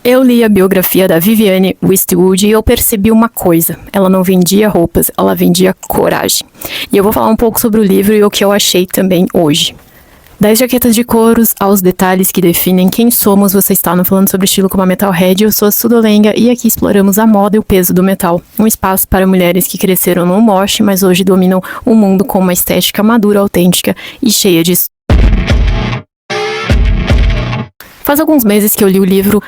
Eu li a biografia da Vivienne Westwood e eu percebi uma coisa. Ela não vendia roupas, ela vendia coragem. E eu vou falar um pouco sobre o livro e o que eu achei também hoje. Das jaquetas de couros aos detalhes que definem quem somos, você está no Falando sobre Estilo com a Metalhead. Eu sou a Sudolenga e aqui exploramos a moda e o peso do metal. Um espaço para mulheres que cresceram no mosh, mas hoje dominam o mundo com uma estética madura, autêntica e cheia de... Faz alguns meses que eu li o livro,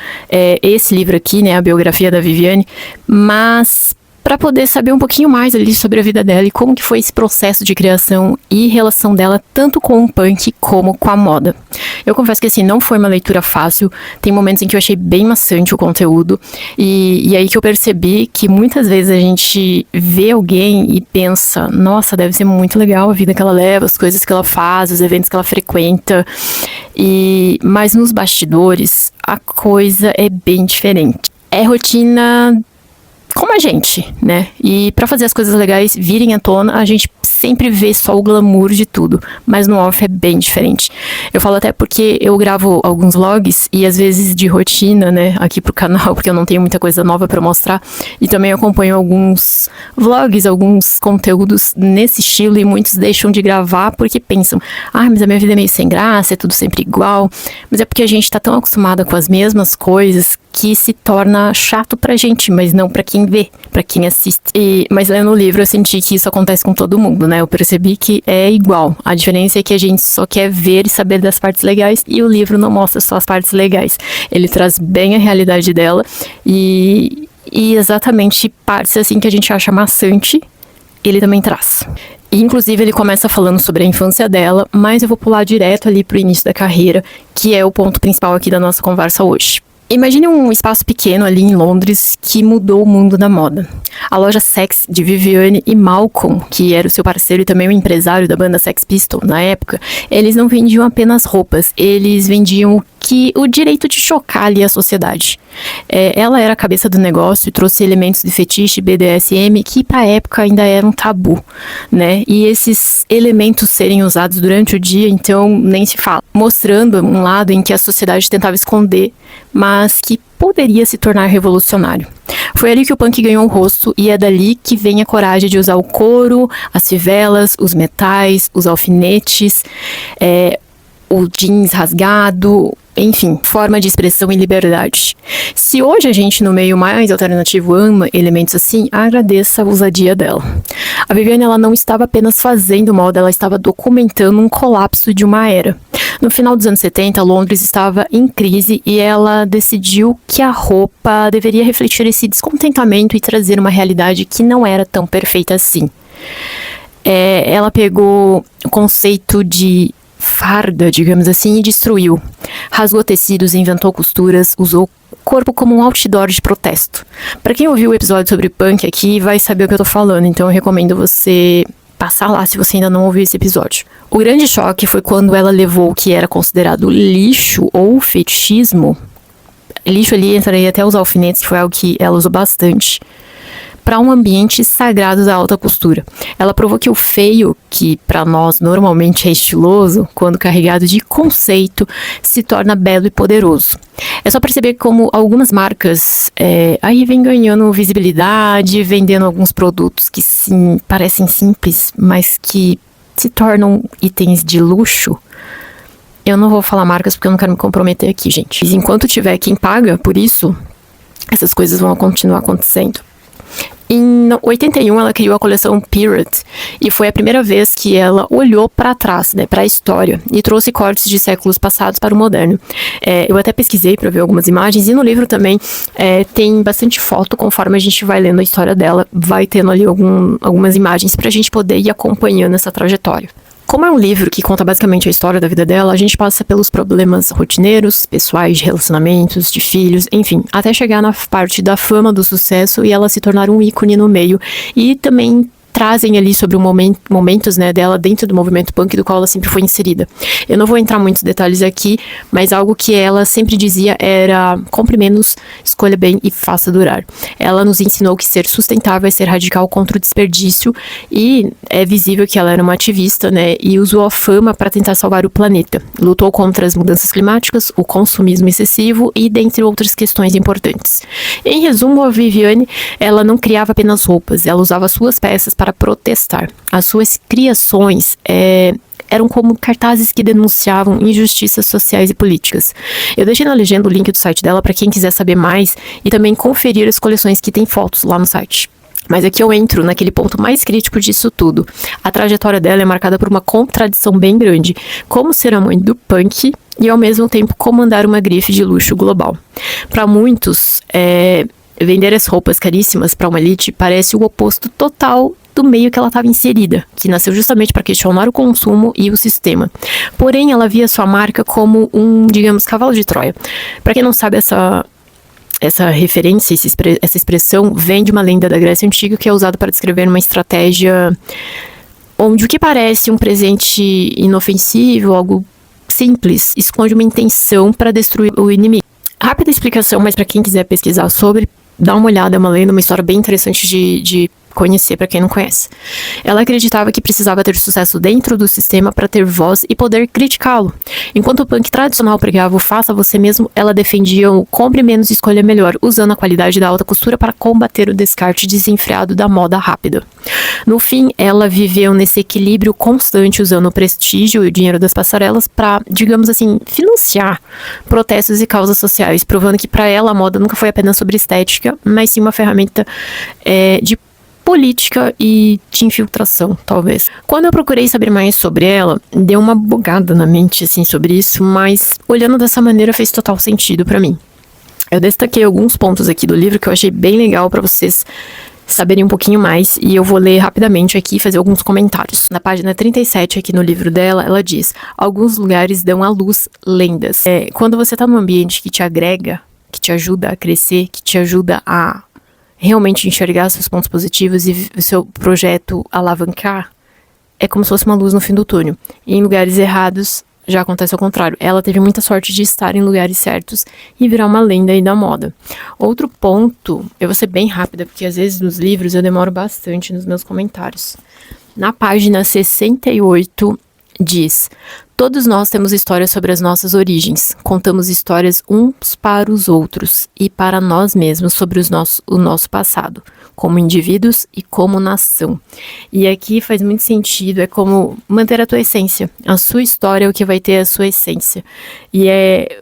esse livro aqui, né, a biografia da Vivienne, mas para poder saber um pouquinho mais ali sobre a vida dela e como que foi esse processo de criação e relação dela tanto com o punk como com a moda. Eu confesso que assim, não foi uma leitura fácil, tem momentos em que eu achei bem maçante o conteúdo e aí que eu percebi que muitas vezes a gente vê alguém e pensa, nossa, deve ser muito legal a vida que ela leva, as coisas que ela faz, os eventos que ela frequenta, mas nos bastidores a coisa é bem diferente. É rotina como a gente, né? E pra fazer as coisas legais virem à tona, a gente sempre vê só o glamour de tudo, mas no off é bem diferente. Eu falo até porque eu gravo alguns vlogs e às vezes de rotina, né, aqui pro canal, porque eu não tenho muita coisa nova pra mostrar, e também acompanho alguns vlogs, alguns conteúdos nesse estilo e muitos deixam de gravar porque pensam, mas a minha vida é meio sem graça, é tudo sempre igual, mas é porque a gente tá tão acostumada com as mesmas coisas que se torna chato pra gente, mas não pra quem vê, pra quem assiste. Mas lendo o livro eu senti que isso acontece com todo mundo, né? Eu percebi que é igual. A diferença é que a gente só quer ver e saber das partes legais e o livro não mostra só as partes legais. Ele traz bem a realidade dela e exatamente partes assim que a gente acha maçante, ele também traz. E, inclusive, ele começa falando sobre a infância dela, mas eu vou pular direto ali pro início da carreira, que é o ponto principal aqui da nossa conversa hoje. Imagine um espaço pequeno ali em Londres que mudou o mundo da moda. A loja Sex de Vivienne e Malcolm, que era o seu parceiro e também o empresário da banda Sex Pistols na época, eles não vendiam apenas roupas, eles vendiam o direito de chocar ali a sociedade. Ela era a cabeça do negócio e trouxe elementos de fetiche BDSM que pra época ainda era um tabu, né? E esses elementos serem usados durante o dia, então nem se fala. Mostrando um lado em que a sociedade tentava esconder, mas que poderia se tornar revolucionário. Foi ali que o punk ganhou um rosto e é dali que vem a coragem de usar o couro, as fivelas, os metais, os alfinetes, o jeans rasgado, enfim, forma de expressão e liberdade. Se hoje a gente no meio mais alternativo ama elementos assim, agradeça a ousadia dela. A Vivienne, ela não estava apenas fazendo moda, ela estava documentando um colapso de uma era. No final dos anos 70, Londres estava em crise e ela decidiu que a roupa deveria refletir esse descontentamento e trazer uma realidade que não era tão perfeita assim. Ela pegou o conceito de farda, digamos assim, e destruiu. Rasgou tecidos, inventou costuras, usou o corpo como um outdoor de protesto. Para quem ouviu o episódio sobre punk aqui, vai saber o que eu tô falando, então eu recomendo você passar lá se você ainda não ouviu esse episódio. O grande choque foi quando ela levou o que era considerado lixo ou fetichismo, lixo ali entraria até os alfinetes, que foi algo que ela usou bastante, para um ambiente sagrado da alta costura. Ela provou que o feio, que para nós normalmente é estiloso, quando carregado de conceito, se torna belo e poderoso. É só perceber como algumas marcas aí vem ganhando visibilidade, vendendo alguns produtos que sim, parecem simples, mas que se tornam itens de luxo. Eu não vou falar marcas porque eu não quero me comprometer aqui, gente. Mas enquanto tiver quem paga por isso, essas coisas vão continuar acontecendo. Em 81, ela criou a coleção Period, e foi a primeira vez que ela olhou para trás, né, para a história, e trouxe cortes de séculos passados para o moderno. Eu até pesquisei para ver algumas imagens, e no livro também tem bastante foto, conforme a gente vai lendo a história dela, vai tendo ali algumas imagens para a gente poder ir acompanhando essa trajetória. Como é um livro que conta basicamente a história da vida dela, a gente passa pelos problemas rotineiros, pessoais, de relacionamentos, de filhos, enfim, até chegar na parte da fama, do sucesso e ela se tornar um ícone no meio e também trazem ali sobre momentos, né, dela dentro do movimento punk do qual ela sempre foi inserida. Eu não vou entrar em muitos detalhes aqui, mas algo que ela sempre dizia era: compre menos, escolha bem e faça durar. Ela nos ensinou que ser sustentável é ser radical contra o desperdício, e é visível que ela era uma ativista, né, e usou a fama para tentar salvar o planeta. Lutou contra as mudanças climáticas, o consumismo excessivo e dentre outras questões importantes. Em resumo, a Viviane, ela não criava apenas roupas, ela usava suas peças para protestar. As suas criações eram como cartazes que denunciavam injustiças sociais e políticas. Eu deixei na legenda o link do site dela para quem quiser saber mais e também conferir as coleções que tem fotos lá no site. Mas aqui eu entro naquele ponto mais crítico disso tudo. A trajetória dela é marcada por uma contradição bem grande: como ser a mãe do punk e ao mesmo tempo comandar uma grife de luxo global. Para muitos, vender as roupas caríssimas para uma elite parece o oposto total do meio que ela estava inserida, que nasceu justamente para questionar o consumo e o sistema. Porém, ela via sua marca como um, digamos, cavalo de Troia. Para quem não sabe, essa referência, essa expressão vem de uma lenda da Grécia Antiga que é usada para descrever uma estratégia onde o que parece um presente inofensivo, algo simples, esconde uma intenção para destruir o inimigo. Rápida explicação, mas para quem quiser pesquisar sobre, dá uma olhada, é uma lenda, uma história bem interessante de conhecer para quem não conhece. Ela acreditava que precisava ter sucesso dentro do sistema para ter voz e poder criticá-lo. Enquanto o punk tradicional pregava o faça você mesmo, ela defendia o compre menos e escolha melhor, usando a qualidade da alta costura para combater o descarte desenfreado da moda rápida. No fim, ela viveu nesse equilíbrio constante, usando o prestígio e o dinheiro das passarelas para, digamos assim, financiar protestos e causas sociais, provando que para ela a moda nunca foi apenas sobre estética, mas sim uma ferramenta de política e de infiltração, talvez. Quando eu procurei saber mais sobre ela, deu uma bugada na mente, assim, sobre isso, mas olhando dessa maneira fez total sentido pra mim. Eu destaquei alguns pontos aqui do livro que eu achei bem legal pra vocês saberem um pouquinho mais, e eu vou ler rapidamente aqui e fazer alguns comentários. Na página 37 aqui no livro dela, ela diz: alguns lugares dão à luz lendas. Quando você tá num ambiente que te agrega, que te ajuda a crescer, que te ajuda a realmente enxergar seus pontos positivos e o seu projeto alavancar, é como se fosse uma luz no fim do túnel. E em lugares errados, já acontece ao contrário. Ela teve muita sorte de estar em lugares certos e virar uma lenda aí da moda. Outro ponto, eu vou ser bem rápida, porque às vezes nos livros eu demoro bastante nos meus comentários. Na página 68 diz: todos nós temos histórias sobre as nossas origens. Contamos histórias uns para os outros e para nós mesmos sobre o nosso passado, como indivíduos e como nação. E aqui faz muito sentido, é como manter a tua essência. A sua história é o que vai ter a sua essência. E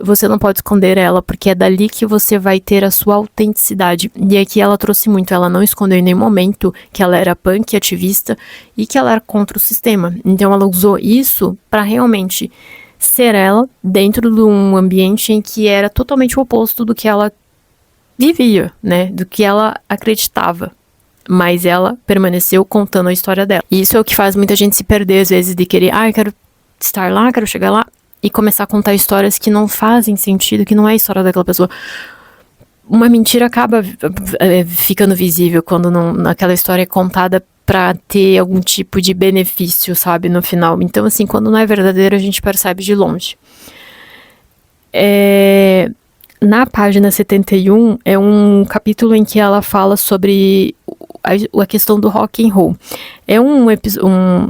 você não pode esconder ela, porque é dali que você vai ter a sua autenticidade. E aqui ela trouxe muito, ela não escondeu em nenhum momento que ela era punk, ativista e que ela era contra o sistema. Então ela usou isso para realmente ser ela dentro de um ambiente em que era totalmente o oposto do que ela vivia, né, do que ela acreditava, mas ela permaneceu contando a história dela. E isso é o que faz muita gente se perder às vezes, de querer, eu quero estar lá, quero chegar lá, e começar a contar histórias que não fazem sentido, que não é a história daquela pessoa. Uma mentira acaba ficando visível quando aquela história é contada pra ter algum tipo de benefício, sabe, no final. Então, assim, quando não é verdadeiro, a gente percebe de longe. Na página 71, é um capítulo em que ela fala sobre a questão do rock and roll.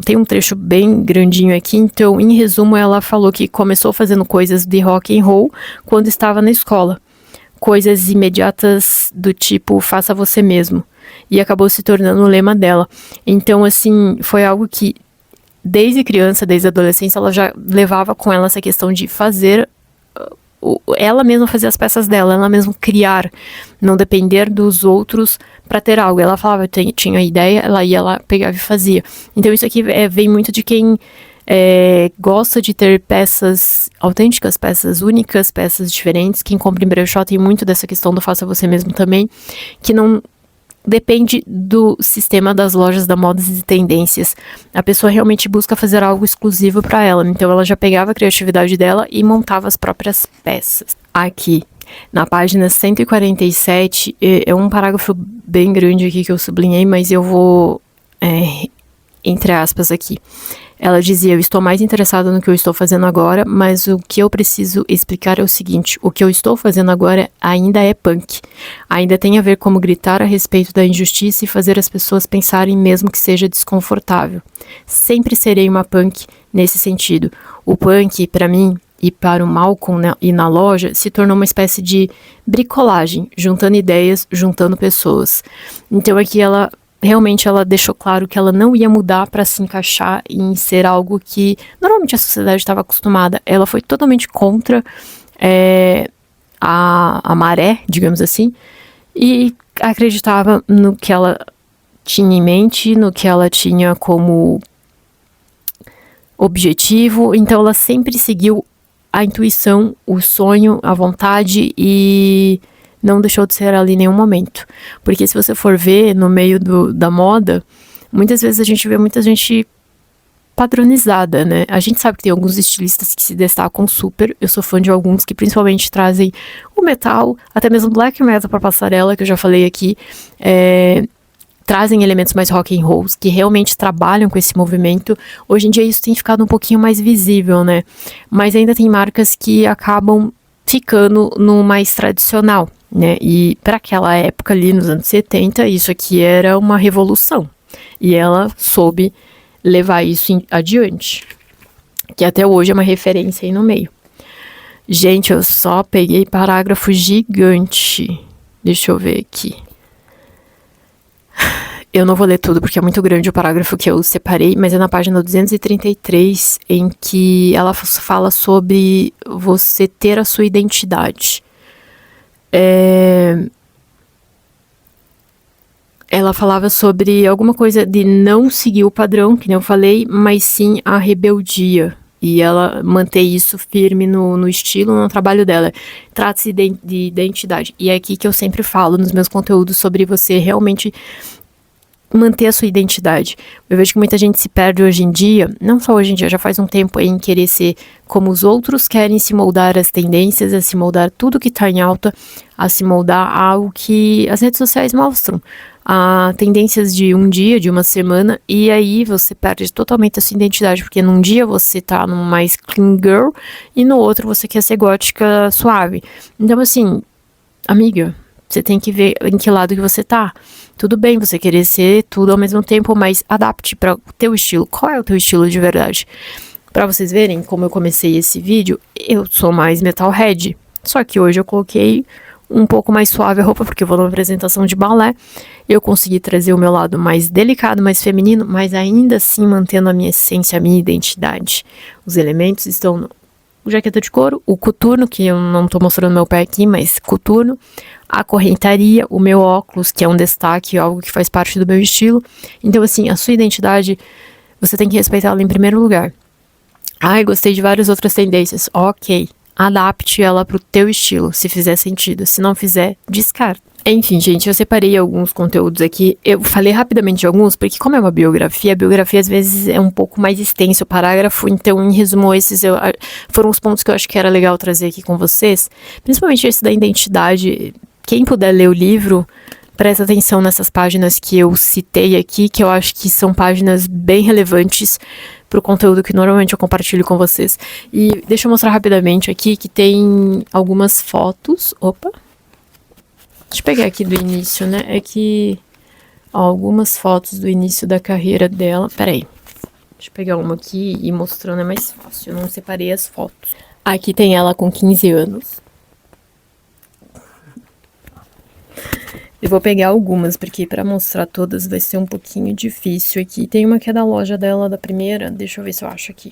Tem um trecho bem grandinho aqui, então, em resumo, ela falou que começou fazendo coisas de rock and roll quando estava na escola. Coisas imediatas do tipo, faça você mesmo. E acabou se tornando o lema dela. Então, assim, foi algo que, desde criança, desde a adolescência, ela já levava com ela essa questão de fazer, ela mesma fazer as peças dela, ela mesma criar, não depender dos outros para ter algo. Ela falava, tinha a ideia, ela ia lá, pegava e fazia. Então, isso aqui vem muito de quem gosta de ter peças autênticas, peças únicas, peças diferentes. Quem compra em brechó tem muito dessa questão do faça você mesmo também, que não depende do sistema das lojas da moda e tendências. A pessoa realmente busca fazer algo exclusivo para ela. Então ela já pegava a criatividade dela e montava as próprias peças. Aqui, na página 147, é um parágrafo bem grande aqui que eu sublinhei, mas eu vou entre aspas aqui. Ela dizia: eu estou mais interessada no que eu estou fazendo agora, mas o que eu preciso explicar é o seguinte: o que eu estou fazendo agora ainda é punk. Ainda tem a ver como gritar a respeito da injustiça e fazer as pessoas pensarem mesmo que seja desconfortável. Sempre serei uma punk nesse sentido. O punk, para mim, e para o Malcolm, né, e na loja, se tornou uma espécie de bricolagem, juntando ideias, juntando pessoas. Então aqui realmente ela deixou claro que ela não ia mudar para se encaixar em ser algo que normalmente a sociedade estava acostumada. Ela foi totalmente contra a maré, digamos assim, e acreditava no que ela tinha em mente, no que ela tinha como objetivo. Então ela sempre seguiu a intuição, o sonho, a vontade, e não deixou de ser ali em nenhum momento. Porque se você for ver no meio da moda, muitas vezes a gente vê muita gente padronizada, né? A gente sabe que tem alguns estilistas que se destacam super. Eu sou fã de alguns que principalmente trazem o metal, até mesmo black metal para passarela, que eu já falei aqui. Trazem elementos mais rock and roll, que realmente trabalham com esse movimento. Hoje em dia isso tem ficado um pouquinho mais visível, né? Mas ainda tem marcas que acabam ficando no mais tradicional, né? E para aquela época ali, nos anos 70, isso aqui era uma revolução. E ela soube levar isso adiante, que até hoje é uma referência aí no meio. Gente, eu só peguei parágrafo gigante. Deixa eu ver aqui. Eu não vou ler tudo porque é muito grande o parágrafo que eu separei, mas é na página 233, em que ela fala sobre você ter a sua identidade. Ela falava sobre alguma coisa de não seguir o padrão, que nem eu falei, mas sim a rebeldia. E ela mantém isso firme no estilo, no trabalho dela. Trata-se de identidade. E é aqui que eu sempre falo nos meus conteúdos sobre você realmente manter a sua identidade. Eu vejo que muita gente se perde hoje em dia, não só hoje em dia, já faz um tempo em querer ser como os outros, querem se moldar às tendências, a se moldar tudo que está em alta, a se moldar a algo que as redes sociais mostram, a tendências de um dia, de uma semana, e aí você perde totalmente a sua identidade, porque num dia você tá num mais clean girl, e no outro você quer ser gótica suave. Então assim, amiga, você tem que ver em que lado que você tá. Tudo bem você querer ser tudo ao mesmo tempo, mas adapte para o teu estilo. Qual é o teu estilo de verdade? Para vocês verem como eu comecei esse vídeo, eu sou mais metalhead. Só que hoje eu coloquei um pouco mais suave a roupa, porque eu vou numa apresentação de balé. Eu consegui trazer o meu lado mais delicado, mais feminino, mas ainda assim mantendo a minha essência, a minha identidade. Os elementos estão no jaqueta de couro, o coturno, que eu não tô mostrando meu pé aqui, mas coturno, a correntaria, o meu óculos, que é um destaque, algo que faz parte do meu estilo. Então, assim, a sua identidade, você tem que respeitá-la em primeiro lugar. Ai, gostei de várias outras tendências. Ok, adapte ela pro teu estilo, se fizer sentido. Se não fizer, descarta. Enfim, gente, eu separei alguns conteúdos aqui. Eu falei rapidamente de alguns, porque como é uma biografia, a biografia às vezes é um pouco mais extenso o parágrafo, então, em resumo, esses foram os pontos que eu acho que era legal trazer aqui com vocês. Principalmente esse da identidade. Quem puder ler o livro, presta atenção nessas páginas que eu citei aqui, que eu acho que são páginas bem relevantes para o conteúdo que normalmente eu compartilho com vocês. E deixa eu mostrar rapidamente aqui que tem algumas fotos. Opa! Deixa eu pegar aqui do início, né? É que algumas fotos do início da carreira dela. Peraí. Deixa eu pegar uma aqui e mostrando é mais fácil. Eu não separei as fotos. Aqui tem ela com 15 anos. Eu vou pegar algumas, porque para mostrar todas vai ser um pouquinho difícil aqui. Tem uma que é da loja dela, da primeira. Deixa eu ver se eu acho aqui.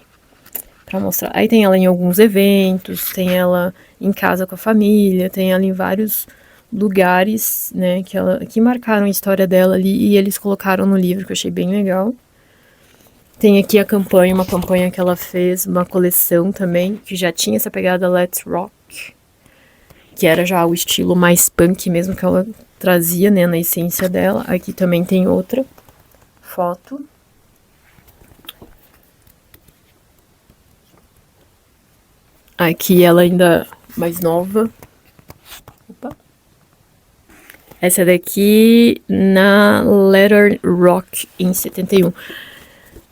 Pra mostrar. Aí tem ela em alguns eventos, tem ela em casa com a família, tem ela em vários lugares, né, que marcaram a história dela ali e eles colocaram no livro, que eu achei bem legal. Tem aqui a campanha, uma campanha que ela fez, uma coleção também, que já tinha essa pegada Let's Rock, que era já o estilo mais punk mesmo que ela trazia, né, na essência dela. Aqui também tem outra foto. Aqui ela ainda mais nova. Opa. Essa daqui na Letter Rock, em 71.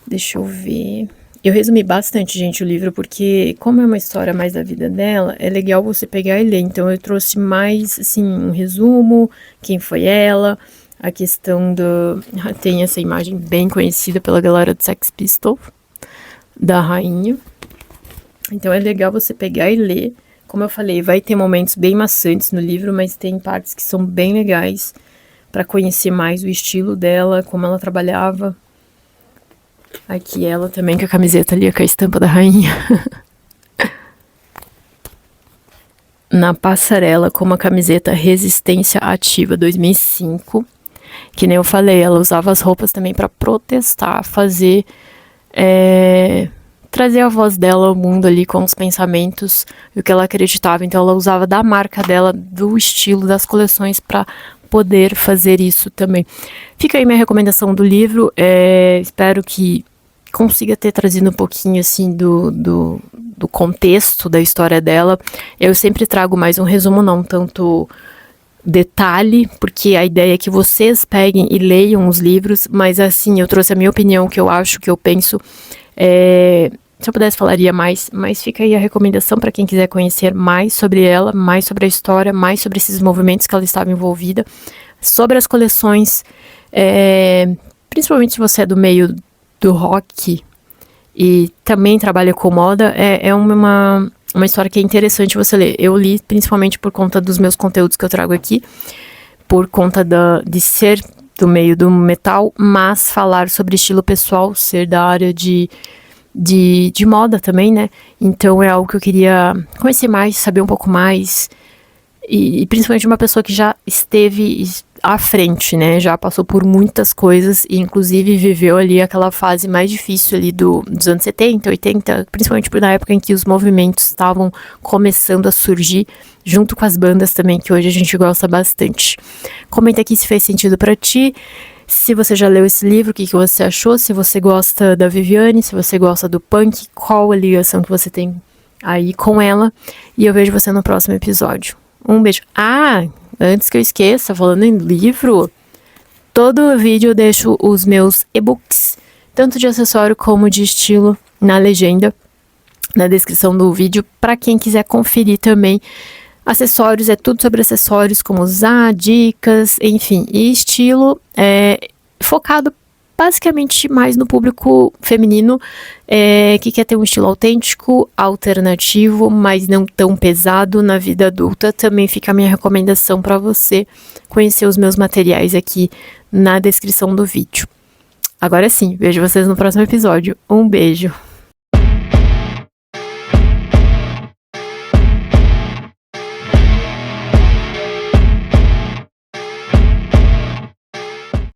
Deixa eu ver. Eu resumi bastante, gente, o livro, porque como é uma história mais da vida dela, é legal você pegar e ler. Então eu trouxe mais, assim, um resumo, quem foi ela, a questão do... Tem essa imagem bem conhecida pela galera do Sex Pistols, da rainha. Então é legal você pegar e ler. Como eu falei, vai ter momentos bem maçantes no livro, mas tem partes que são bem legais para conhecer mais o estilo dela, como ela trabalhava. Aqui ela também com a camiseta ali, com a estampa da rainha. Na passarela com uma camiseta Resistência Ativa 2005. Que nem eu falei, ela usava as roupas também para protestar, fazer... trazer a voz dela ao mundo ali com os pensamentos e o que ela acreditava. Então ela usava da marca dela, do estilo das coleções para poder fazer isso também. Fica aí minha recomendação do livro. Espero que consiga ter trazido um pouquinho assim do contexto da história dela. Eu sempre trago mais um resumo, não tanto detalhe, porque a ideia é que vocês peguem e leiam os livros, mas assim, eu trouxe a minha opinião, o que eu acho, o que eu penso. Se eu pudesse falaria mais, mas fica aí a recomendação para quem quiser conhecer mais sobre ela, mais sobre a história, mais sobre esses movimentos que ela estava envolvida, sobre as coleções, principalmente se você é do meio do rock e também trabalha com moda, é uma história que é interessante você ler. Eu li principalmente por conta dos meus conteúdos que eu trago aqui, por conta de ser do meio do metal, mas falar sobre estilo pessoal, ser da área de moda também, né? Então é algo que eu queria conhecer mais, saber um pouco mais. E principalmente uma pessoa que já esteve à frente, né? Já passou por muitas coisas e inclusive viveu ali aquela fase mais difícil ali dos anos 70, 80, principalmente na época em que os movimentos estavam começando a surgir, junto com as bandas também, que hoje a gente gosta bastante. Comenta aqui se fez sentido pra ti. Se você já leu esse livro, o que você achou? Se você gosta da Viviane, se você gosta do punk, qual a ligação que você tem aí com ela? E eu vejo você no próximo episódio. Um beijo. Antes que eu esqueça, falando em livro, todo vídeo eu deixo os meus e-books, tanto de acessório como de estilo, na legenda, na descrição do vídeo, para quem quiser conferir também. Acessórios, é tudo sobre acessórios, como usar, dicas, enfim. E estilo focado basicamente mais no público feminino, que quer ter um estilo autêntico, alternativo, mas não tão pesado na vida adulta. Também fica a minha recomendação para você conhecer os meus materiais aqui na descrição do vídeo. Agora sim, vejo vocês no próximo episódio. Um beijo!